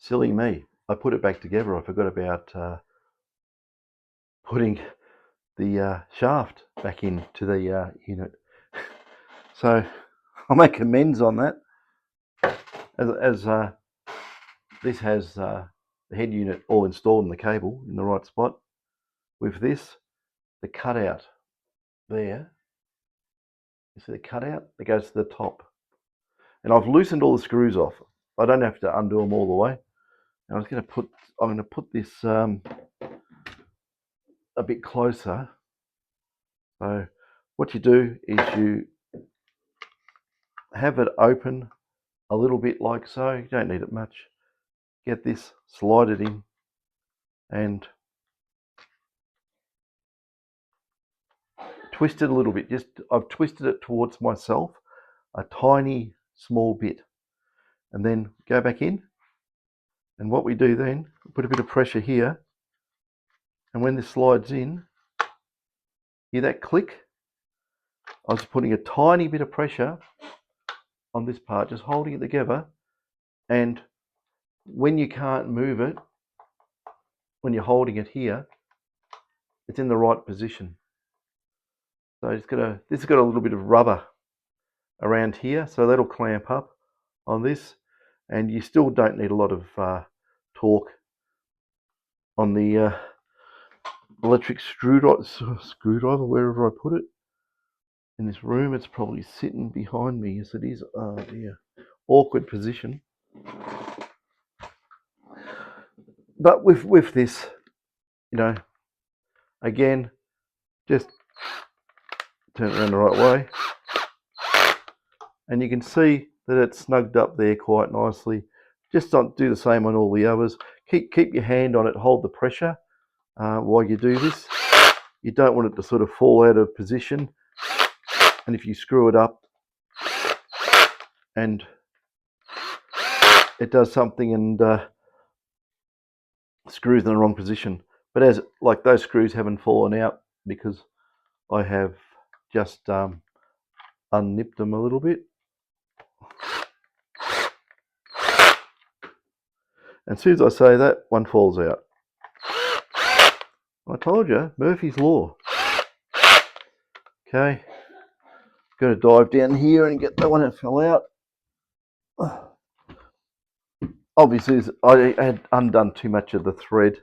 silly me. I put it back together. I forgot about putting the shaft back into the unit. So I'll make amends on that. As this has the head unit all installed in the cable in the right spot. With this, the cutout there, you see the cutout that goes to the top. And I've loosened all the screws off. I don't have to undo them all the way. And I'm going to put this a bit closer. So what you do is you have it open a little bit like so. You don't need it much. Get this, slide it in, and twist it a little bit. I've twisted it towards myself a tiny small bit, and then go back in. And what we do then, put a bit of pressure here, and when this slides in, hear that click? I was putting a tiny bit of pressure on this part, just holding it together, and when you can't move it, when you're holding it here, it's in the right position. So this has got a little bit of rubber around here, so that'll clamp up on this, and you still don't need a lot of torque on the electric screwdriver, wherever I put it. In this room, it's probably sitting behind me. Yes, it is. Oh dear, awkward position. But with this, you know, again, just turn it around the right way, and you can see that it's snugged up there quite nicely. Just don't do the same on all the others. Keep your hand on it, hold the pressure while you do this. You don't want it to sort of fall out of position, and if you screw it up and it does something and screws in the wrong position. But as like those screws haven't fallen out because I have just unnipped them a little bit. And as soon as I say that, one falls out. I told you, Murphy's Law. Okay, going to dive down here and get that one that fell out. Obviously, I had undone too much of the thread.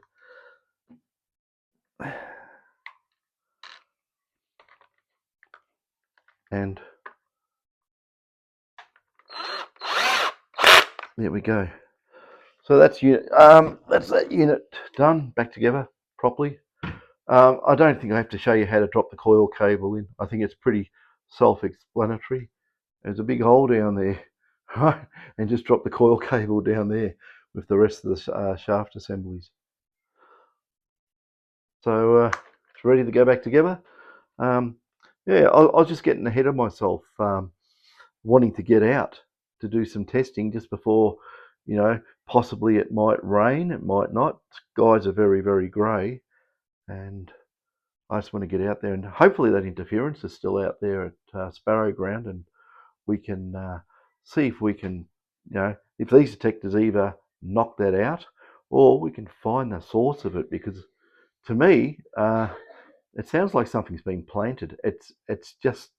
And there we go. So that's that unit done, back together properly. I don't think I have to show you how to drop the coil cable in. I think it's pretty self-explanatory. There's a big hole down there, right? And just drop the coil cable down there with the rest of the shaft assemblies. So it's ready to go back together. Yeah, I was just getting ahead of myself, wanting to get out to do some testing just before, you know, possibly it might rain, it might not. Skies are very, very grey, and I just want to get out there, and hopefully that interference is still out there at Sparrow Ground, and we can see if we can, you know, if these detectors either knock that out or we can find the source of it, because to me, it sounds like something's being planted. It's just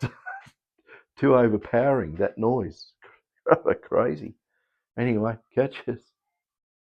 too overpowering, that noise. Crazy. Anyway, catch us.